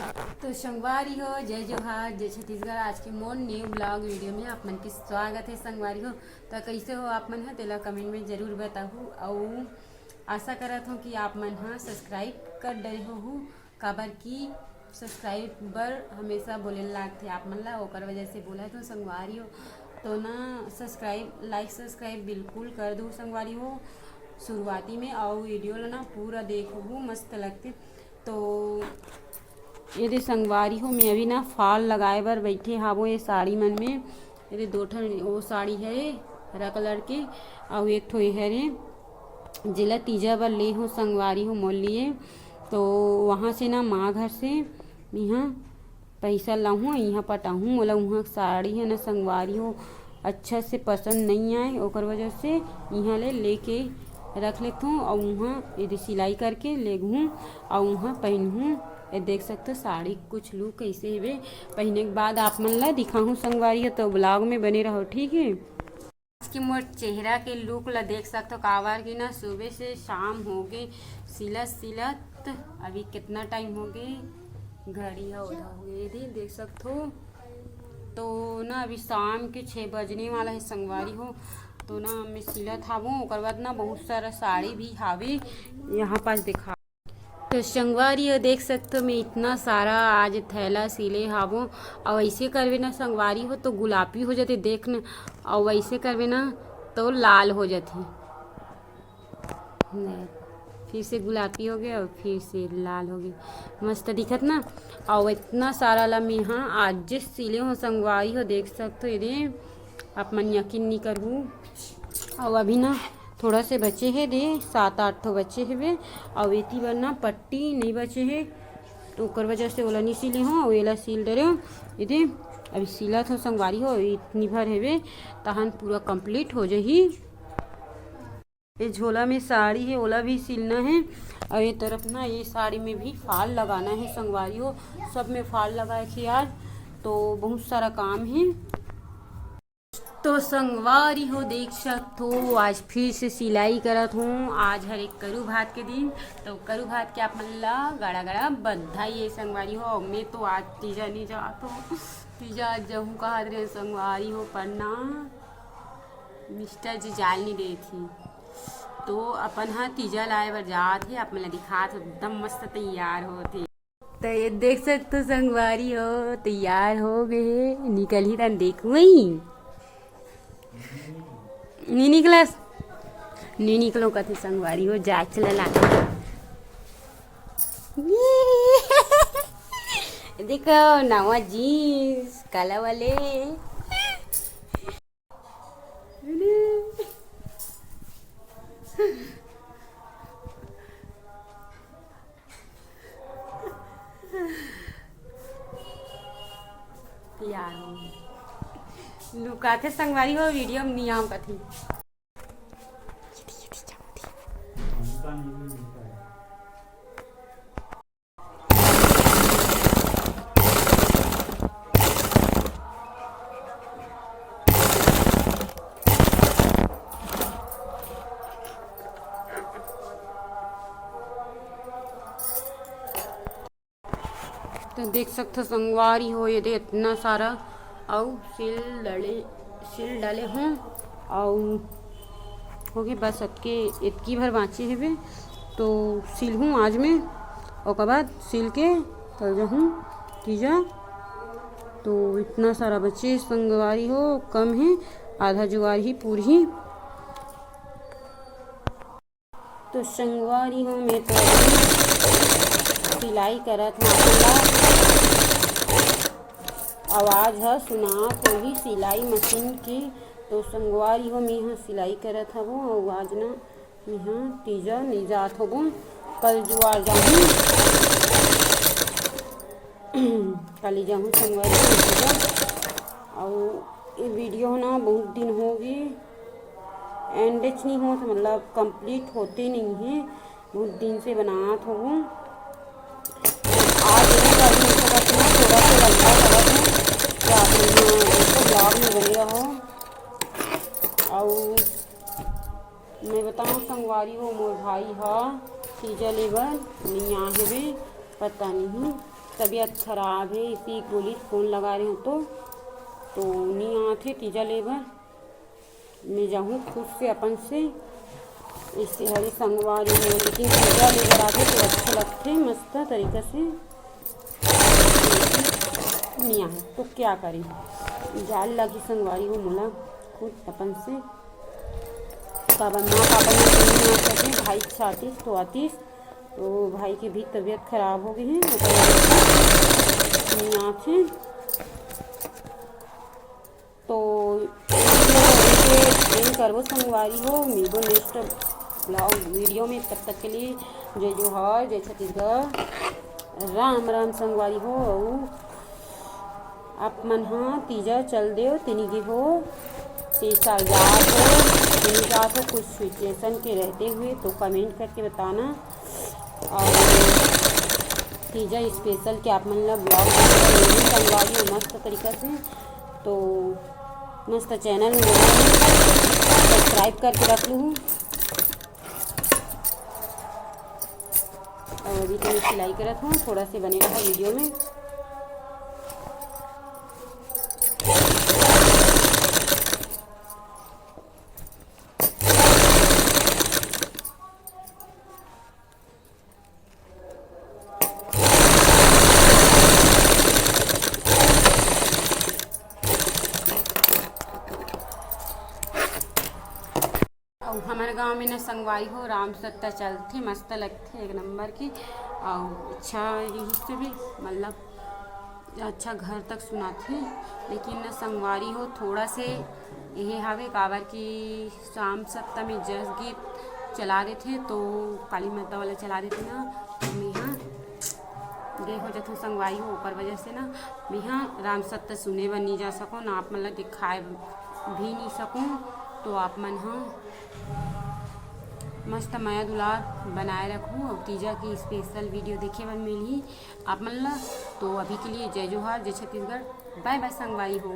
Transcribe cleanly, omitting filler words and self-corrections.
तो संगवारी हो, जय जोहार, जय छत्तीसगढ़। आज के मोर न्यू ब्लॉग वीडियो में आप मन के स्वागत है। संगवारी हो तो कैसे हो आप मन? तेला कमेंट में जरूर बताहू। और आशा करत हूँ कि आप मन हाँ सब्सक्राइब कर डरे हो काबर की सब्सक्राइब बर हमेशा बोले लागथे आप मन ला, ओकर वजह से बोला तो संगवारी हो तो ना सब्सक्राइब बिल्कुल कर दो संगवारी हो शुरुआती में। और वीडियो ला ना पूरा देखो, मस्त लगते। तो ये संगवारी हो मैं अभी ना फॉल लगाए बर बैठे हावो ये साड़ी मन में। ये दो ठन वो साड़ी है हरा कलर के, और एक ठो है रे जिला तीजा बर ले हो संगवारी हो मोल लिए। तो वहाँ से ना माँ घर से यहाँ पैसा लाऊँ यहाँ पटाऊँ, मोला वहाँ साड़ी है ना संगवारी हो अच्छा से पसंद नहीं आए, ओकर वजह से यहाँ ले लेके रख लेता हूँ और वहाँ यदि सिलाई करके ले घूँ और वहाँ पहनूँ। ये देख सकते हो साड़ी कुछ लुक कैसे है पहनने के बाद आप मन ला दिखाऊँ संगवारी हो, तो ब्लॉग में बने रहो ठीक है। आज के मोर चेहरा के लुक ला देख सकते हो काबर की ना सुबह से शाम हो गए सिलत अभी कितना टाइम हो गए घड़ी है उधर हो गए देख सकते हो। तो ना अभी शाम के 6 बजने वाला है संगवारी हो। तो ना मैं सिलत हावूँ, ओकर बाद ना बहुत सारा साड़ी भी हावे यहाँ पास दिखा। तो संगवारी हो देख सकते हो मैं इतना सारा आज थैला सिले हावो। और ऐसे करवे ना संगवारी हो तो गुलाबी हो जाते देख न, और वैसे करवे ना तो लाल हो जाते। फिर से गुलाबी हो गया और फिर से लाल हो गई, मस्त दिखत ना। और इतना सारा ला मैं यहाँ आज जिस सिले हो संगवारी हो देख सकते हो। ये आप मन यकीन नहीं करूँ। और अभी ना थोड़ा से बचे है दे 7-8 ठो बचे है वे, और एती बार ना पट्टी नहीं बचे है तो ओकर वजह से ओला नहीं सिले हो और एला सिल डरे हो। ये अभी सिलत हो संगवारी हो इतनी भर है वे तहन पूरा कंप्लीट हो जाही। ये झोला में साड़ी है ओला भी सिलना है, और ये तरफ ना ये साड़ी में भी फाल लगाना है संगवारी हो। सब में फाल लगाए थे आज, तो बहुत सारा काम है। तो संगवारी हो देख सकते हो आज फिर से सिलाई करत हूँ। आज हर एक करू भात के दिन, तो करू भात के आप मन ला गड़ा गड़ा बधाई है संगवारी हो। मैं तो आज तीजा नहीं जात हो, तीजा आज जहूँ कहा रहे संगवारी हो पढ़ना मिस्टर जी जाल नहीं दे थी। तो अपन हाँ तीजा लाए बर जात है, आप मन ला दिखात एकदम मस्त तैयार होते। तो ये देख सकते हो संगवारी हो तैयार हो गए, निकल ही तन देखूँ नहीं निकलस नहीं निकलो कथे संगवारी हो जा चला ला देखो नवा जीन्स काला वाले यार लुकाथे संगवारी हो वीडियो में नियम कथी। तो देख सकते संगवारी हो ये दे इतना सारा और सिल डाले हों और हो गए बस अटके इतकी भर बाँचे है तो सिल हूँ आज में, और बाद सिल के तल जाऊँ तीजा। तो इतना सारा बच्चे संगवारी हो कम है, आधा जुआर ही पूरी। तो संगवारी हो मैं तो सिलाई करत हूँ, आवाज़ है सुना तो ही सिलाई मशीन की। तो संगवारी हो मैं यहाँ सिलाई करत हूँ और आज ना यहाँ तीजा नहीं जात हूँ, कल जुआर जाऊँ कल ही जाऊँ संगवारी तीजा। और ये वीडियो ना बहुत दिन हो गए एंडेच नहीं हो तो मतलब कंप्लीट होते नहीं है, बहुत दिन से बनात हूँ। आज थोड़ा सा लंबा करत हूँ तो आप ब्लॉग में बने रहो। और मैं बताऊँ संगवारी हो मोर भाई हा तीजा लेबर नहीं आ है पता नहीं, तबीयत खराब है, इसी गोली फ़ोन लगा रहे हो तो नहीं आते तीजा लेबर मैं जाऊँ खुद से अपन से इससे हरी संगवारी हो, लेकिन तीजा लेबर आते तो अच्छे लगते मस्त तरीक़े से नहीं आए तो क्या करें, जाल लगी संगवारी हो मोला खुद अपन से पापा माँ पापा ने नहीं आ सके, भाई आतीस तो भाई की भी तबीयत खराब हो गई है नहीं आते तो एंड करवो संगवारी हो मिलबो नेक्स्ट ब्लॉग वीडियो में। तब तक के लिए जय जोहार, जय छत्तीसगढ़, राम राम संगवारी हो। आप मन हाँ तीजा चल दे तिनिगी हो 3 साल जात हो नहीं जात हो कुछ सिचुएशन के रहते हुए तो कमेंट करके बताना। और तीजा स्पेशल के आप मन ला ब्लॉग संगवारी हो मस्त तरीक़ा से तो मस्त चैनल में सब्सक्राइब करके रख लूँ। और अभी तो मैं सिलाई करत हूँ, थोड़ा से बने रहा वीडियो में। और हमारे गांव में न संगवारी हो राम सत्ता चलती मस्त लगती एक नंबर की और अच्छा यही से भी मतलब अच्छा घर तक सुनाती लेकिन न संगवारी हो थोड़ा से यही हवे काबर की शाम सप्ताह में जस गीत चला रहे थे तो काली माता वाला चला रहे थे ना तो मैं यहाँ गे हो जाता संगवारी हो ऊपर वजह से ना मैं यहाँ राम सत्ता सुने बर नहीं जा सकूँ ना आप मतलब दिखाए भी नहीं सकूँ तो आप मन हाँ मस्त माया दुलार बनाए रखूँ और तीजा की स्पेशल वीडियो देखे बर मिली आप मन ला। तो अभी के लिए जय जोहार, जय छत्तीसगढ़, बाय बाय संगवारी हो।